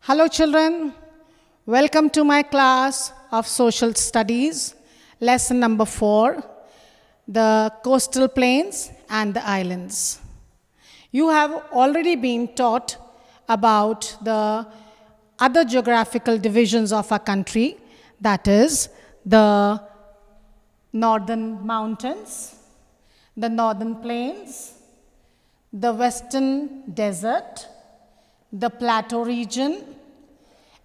Hello children, welcome to my class of Social Studies, lesson number 4, the coastal plains and the islands. You have already been taught about the other geographical divisions of our country, that is the northern mountains, the northern plains, the western desert, the plateau region,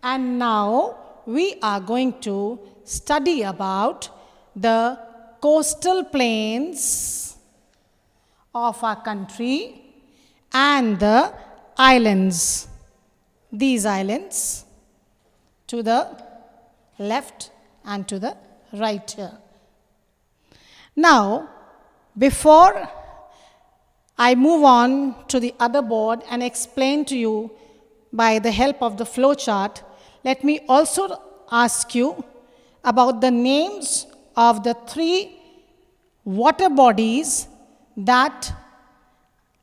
and now we are going to study about the coastal plains of our country and the islands. These islands to the left and to the right here. Now, before I move on to the other board and explain to you by the help of the flow chart, let me also ask you about the names of the 3 water bodies that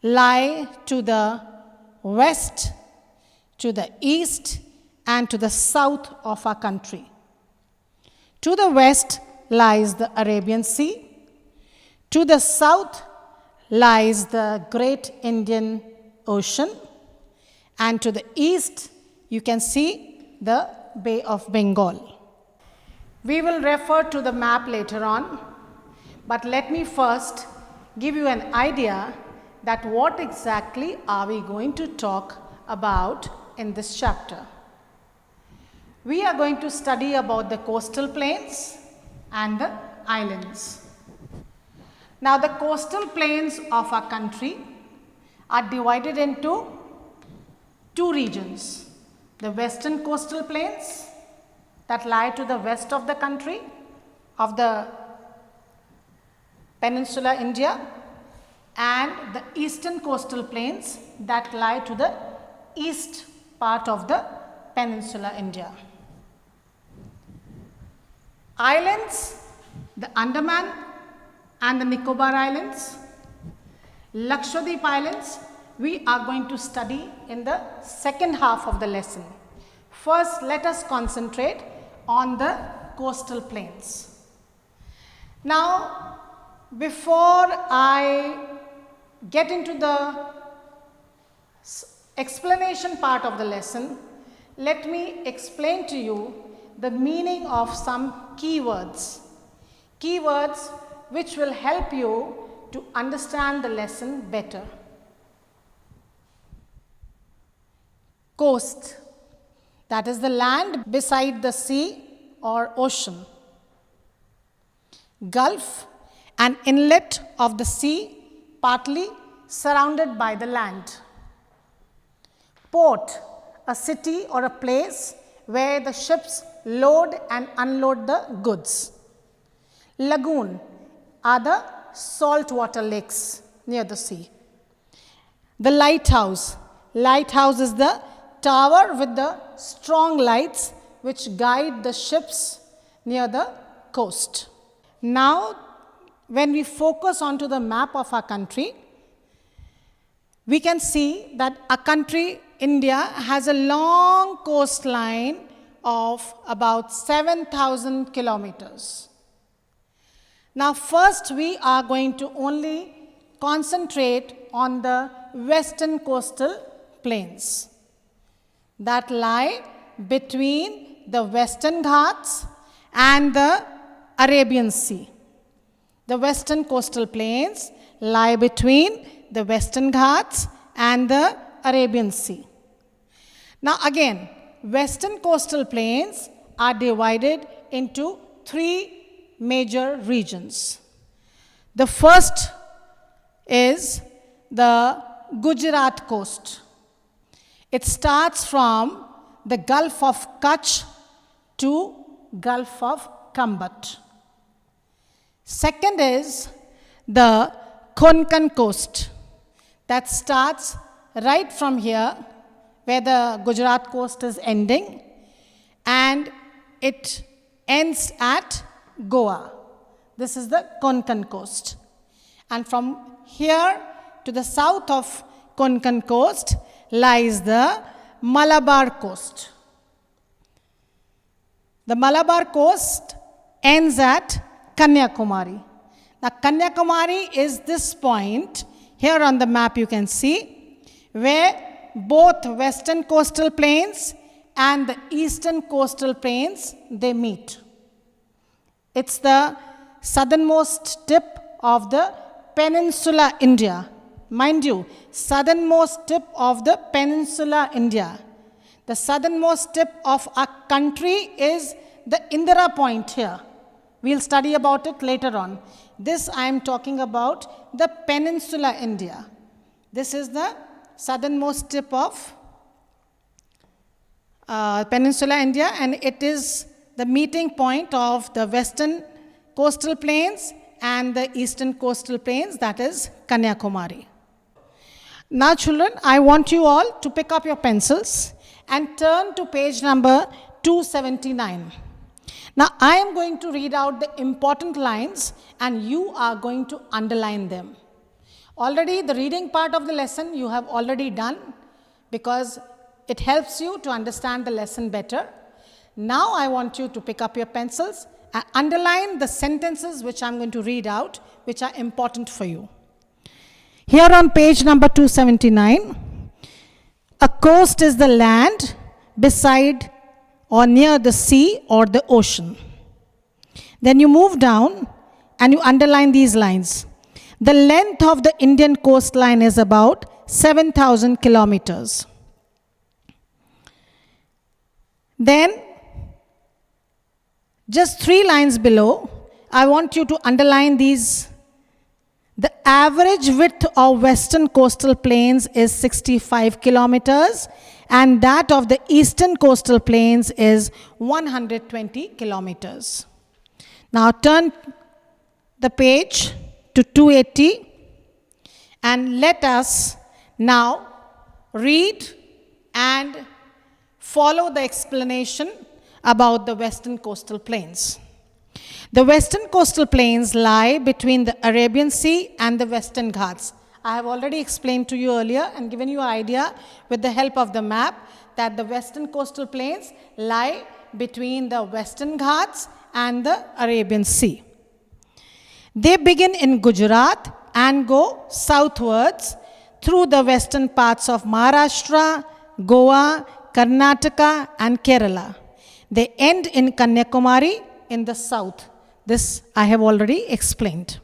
lie to the west, to the east, and to the south of our country. To the west lies the Arabian Sea. To the south lies the Great Indian Ocean, and to the east you can see the Bay of Bengal. We will refer to the map later on, but let me first give you an idea that what exactly are we going to talk about in this chapter. We are going to study about the coastal plains and the islands. Now, the coastal plains of our country are divided into 2 regions. The western coastal plains that lie to the west of the country, of the Peninsular India, and the eastern coastal plains that lie to the east part of the Peninsular India. Islands, the Andaman and the Nicobar Islands, Lakshadweep Islands, we are going to study in the second half of the lesson. First, let us concentrate on the coastal plains. Now, before I get into the explanation part of the lesson, let me explain to you the meaning of some keywords. Keywords which will help you to understand the lesson better. Coast, that is the land beside the sea or ocean. Gulf, an inlet of the sea partly surrounded by the land. Port, a city or a place where the ships load and unload the goods. Lagoon are the saltwater lakes near the sea. The lighthouse. Lighthouse is the tower with the strong lights which guide the ships near the coast. Now, when we focus onto the map of our country, we can see that our country, India, has a long coastline of about 7,000 kilometers. Now, first we are going to only concentrate on the western coastal plains that lie between the Western Ghats and the Arabian Sea. The western coastal plains lie between the Western Ghats and the Arabian Sea. Now again, western coastal plains are divided into 3 major regions. The first is the Gujarat coast. It starts from the Gulf of Kutch to Gulf of Khambat. Second is the Konkan coast that starts right from here where the Gujarat coast is ending and it ends at Goa. This is the Konkan coast. And from here to the south of Konkan coast lies the Malabar coast. The Malabar coast ends at Kanyakumari. Now, Kanyakumari is this point, here on the map you can see, where both western coastal plains and the eastern coastal plains, they meet. It's the southernmost tip of the Peninsula India. Mind you, southernmost tip of the Peninsula India. The southernmost tip of our country is the Indira Point here. We'll study about it later on. This I am talking about the Peninsula India. This is the southernmost tip of Peninsula India, and it is the meeting point of the western coastal plains and the eastern coastal plains, that is Kanyakumari. Now children, I want you all to pick up your pencils and turn to page number 279. Now I am going to read out the important lines and you are going to underline them. Already the reading part of the lesson you have already done because it helps you to understand the lesson better. Now I want you to pick up your pencils and underline the sentences which I am going to read out, which are important for you. Here on page number 279, a coast is the land beside or near the sea or the ocean. Then you move down and you underline these lines. The length of the Indian coastline is about 7,000 kilometers. Then, just 3 lines below, I want you to underline these. The average width of western coastal plains is 65 kilometers and that of the eastern coastal plains is 120 kilometers. Now turn the page to 280 and let us now read and follow the explanation about the western coastal plains. The western coastal plains lie between the Arabian Sea and the Western Ghats. I have already explained to you earlier and given you an idea with the help of the map that the western coastal plains lie between the Western Ghats and the Arabian Sea. They begin in Gujarat and go southwards through the western parts of Maharashtra, Goa, Karnataka and Kerala. They end in Kanyakumari in the south. This I have already explained.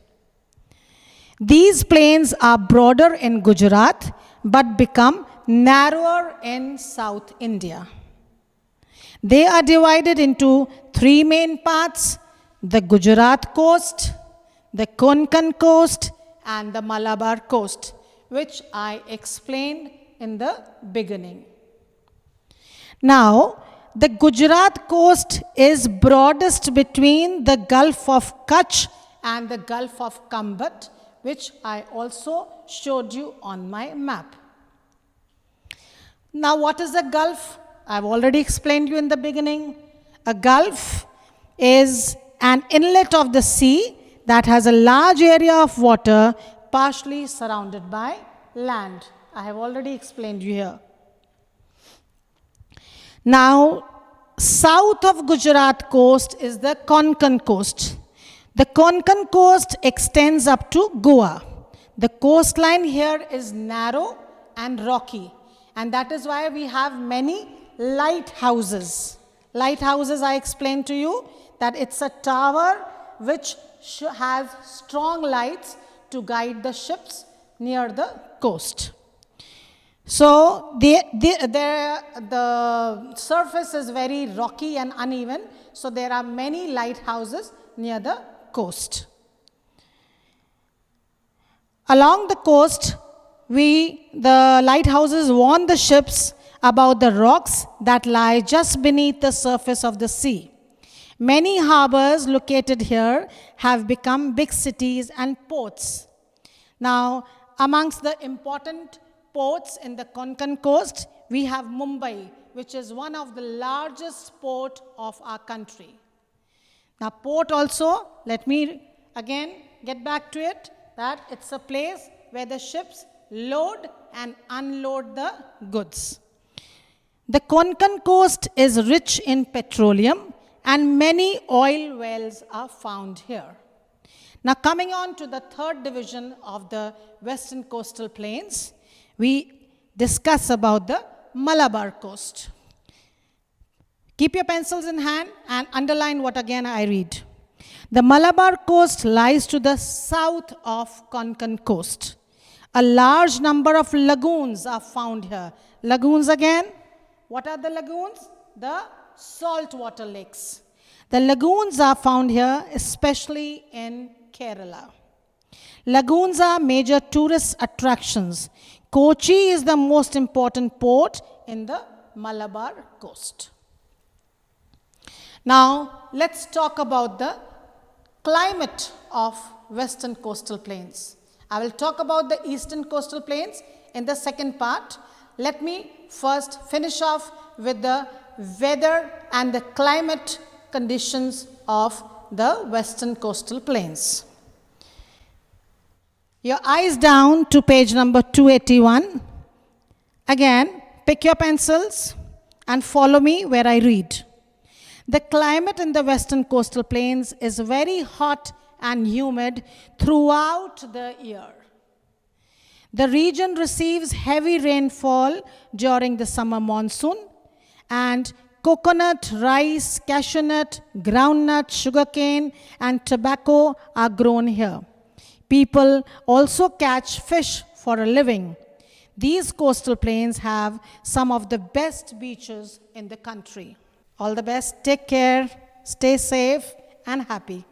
These plains are broader in Gujarat but become narrower in South India. They are divided into 3 main parts: the Gujarat coast, the Konkan coast and the Malabar coast, which I explained in the beginning. Now, the Gujarat coast is broadest between the Gulf of Kutch and the Gulf of Kambat, which I also showed you on my map. Now, what is a Gulf? I've already explained you in the beginning. A Gulf is an inlet of the sea that has a large area of water partially surrounded by land. I have already explained you here. Now, south of Gujarat coast is the Konkan coast. The Konkan coast extends up to Goa. The coastline here is narrow and rocky, and that is why we have many lighthouses. Lighthouses, I explained to you that it's a tower which has strong lights to guide the ships near the coast. So the surface is very rocky and uneven, so there are many lighthouses near the coast. Along the coast, the lighthouses warn the ships about the rocks that lie just beneath the surface of the sea. Many harbors located here have become big cities and ports. Now, amongst the important ports in the Konkan coast, we have Mumbai, which is one of the largest port of our country. Now, port also, let me again get back to it, that it's a place where the ships load and unload the goods. The Konkan coast is rich in petroleum and many oil wells are found here. Now coming on to the third division of the Western Coastal Plains, we discuss about the Malabar coast. Keep your pencils in hand and underline what again I read. The Malabar coast lies to the south of Konkan coast. A large number of lagoons are found here. Lagoons again. What are the lagoons? The saltwater lakes. The lagoons are found here, especially in Kerala. Lagoons are major tourist attractions. Kochi is the most important port in the Malabar coast. Now, let's talk about the climate of Western Coastal Plains. I will talk about the Eastern Coastal Plains in the second part. Let me first finish off with the weather and the climate conditions of the Western Coastal Plains. Your eyes down to page number 281. Again, pick your pencils and follow me where I read. The climate in the Western Coastal Plains is very hot and humid throughout the year. The region receives heavy rainfall during the summer monsoon, and coconut, rice, cashew nut, groundnut, sugarcane, and tobacco are grown here. People also catch fish for a living. These coastal plains have some of the best beaches in the country. All the best, take care, stay safe and happy.